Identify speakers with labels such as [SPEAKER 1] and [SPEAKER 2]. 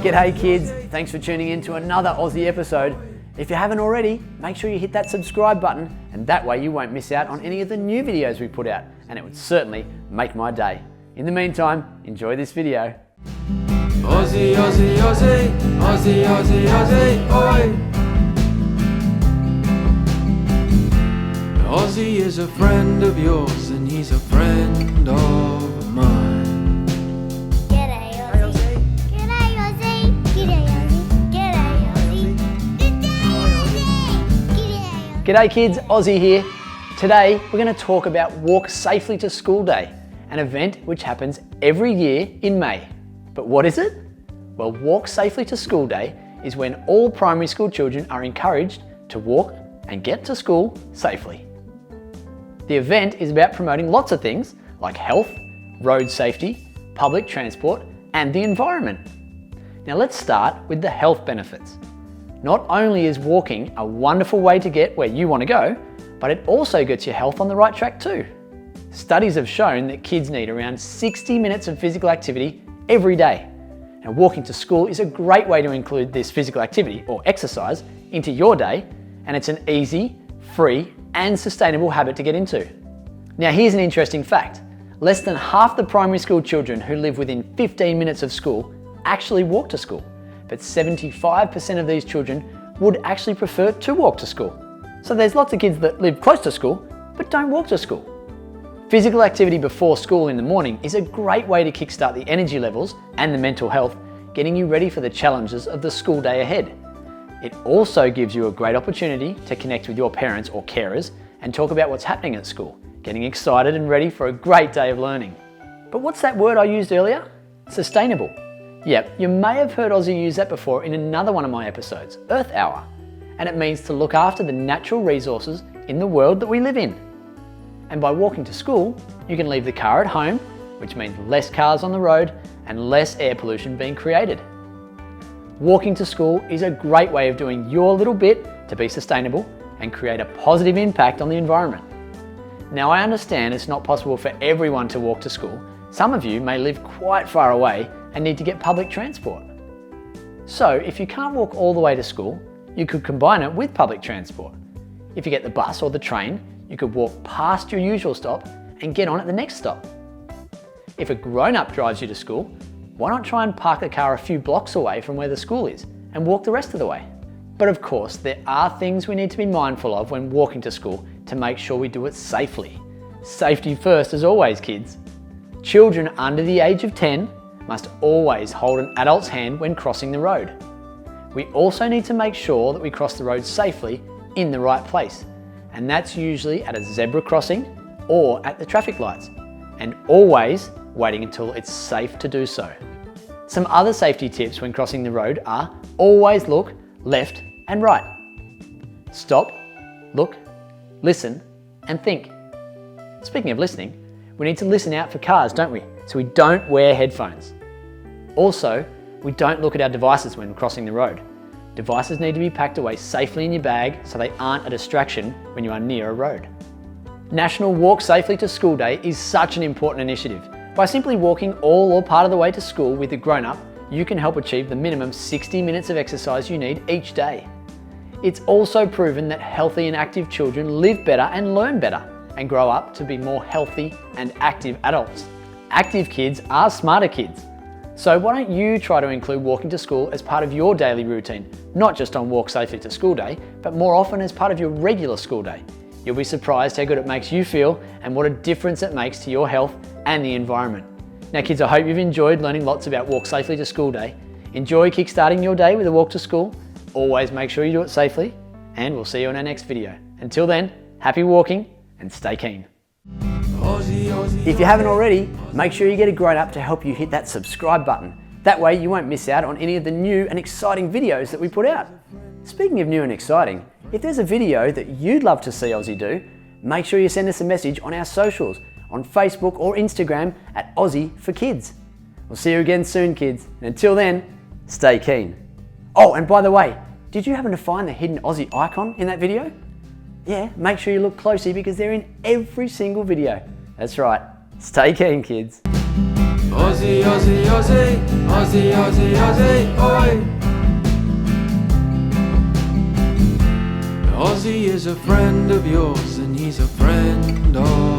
[SPEAKER 1] G'day kids, thanks for tuning in to another Aussie episode. If you haven't already, make sure you hit that subscribe button and that way you won't miss out on any of the new videos we put out, and it would certainly make my day. In the meantime, enjoy this video.
[SPEAKER 2] Ozzie, Ozzie, Ozzie, Ozzie, Ozzie, Ozzie, oi! Ozzie is a friend of yours and he's a friend of mine.
[SPEAKER 3] G'day Ozzie. G'day Ozzie. G'day Ozzie. G'day Ozzie. G'day Ozzie.
[SPEAKER 1] G'day kids, Ozzie here. Today we're going to talk about Walk Safely to School Day, an event which happens every year in May. But what is it? Well, Walk Safely to School Day is when all primary school children are encouraged to walk and get to school safely. The event is about promoting lots of things like health, road safety, public transport, and the environment. Now let's start with the health benefits. Not only is walking a wonderful way to get where you want to go, but it also gets your health on the right track too. Studies have shown that kids need around 60 minutes of physical activity every day. Now, walking to school is a great way to include this physical activity or exercise into your day, and it's an easy, free, and sustainable habit to get into. Now, here's an interesting fact. Less than half the primary school children who live within 15 minutes of school actually walk to school, but 75% of these children would actually prefer to walk to school. So there's lots of kids that live close to school, but don't walk to school. Physical activity before school in the morning is a great way to kickstart the energy levels and the mental health, getting you ready for the challenges of the school day ahead. It also gives you a great opportunity to connect with your parents or carers and talk about what's happening at school, getting excited and ready for a great day of learning. But what's that word I used earlier? Sustainable. Yep, you may have heard Ozzie use that before in another one of my episodes, Earth Hour. And it means to look after the natural resources in the world that we live in. And by walking to school, you can leave the car at home, which means less cars on the road and less air pollution being created. Walking to school is a great way of doing your little bit to be sustainable and create a positive impact on the environment. Now, I understand it's not possible for everyone to walk to school. Some of you may live quite far away and need to get public transport. So if you can't walk all the way to school, you could combine it with public transport. If you get the bus or the train, you could walk past your usual stop and get on at the next stop. If a grown-up drives you to school, why not try and park the car a few blocks away from where the school is and walk the rest of the way? But of course, there are things we need to be mindful of when walking to school to make sure we do it safely. Safety first as always, kids. Children under the age of 10 must always hold an adult's hand when crossing the road. We also need to make sure that we cross the road safely in the right place, and that's usually at a zebra crossing or at the traffic lights, and always waiting until it's safe to do so. Some other safety tips when crossing the road are always look left and right. Stop, look, listen, and think. Speaking of listening, we need to listen out for cars, don't we? So we don't wear headphones. Also, we don't look at our devices when crossing the road. Devices need to be packed away safely in your bag so they aren't a distraction when you are near a road. National Walk Safely to School Day is such an important initiative. By simply walking all or part of the way to school with a grown-up, you can help achieve the minimum 60 minutes of exercise you need each day. It's also proven that healthy and active children live better and learn better and grow up to be more healthy and active adults. Active kids are smarter kids. So why don't you try to include walking to school as part of your daily routine, not just on Walk Safely to School Day, but more often as part of your regular school day. You'll be surprised how good it makes you feel and what a difference it makes to your health and the environment. Now kids, I hope you've enjoyed learning lots about Walk Safely to School Day. Enjoy kickstarting your day with a walk to school. Always make sure you do it safely, and we'll see you in our next video. Until then, happy walking and stay keen. If you haven't already, make sure you get a grown-up to help you hit that subscribe button. That way you won't miss out on any of the new and exciting videos that we put out. Speaking of new and exciting, if there's a video that you'd love to see Ozzie do, make sure you send us a message on our socials, on Facebook or Instagram at Aussie for Kids. We'll see you again soon, kids. And until then, stay keen. Oh, and by the way, did you happen to find the hidden Aussie icon in that video? Yeah, make sure you look closely because they're in every single video. That's right. Stay keen, kids.
[SPEAKER 2] Ozzie, Ozzie, Ozzie, Ozzie, Ozzie, Ozzie, oi. Ozzie is a friend of yours and he's a friend of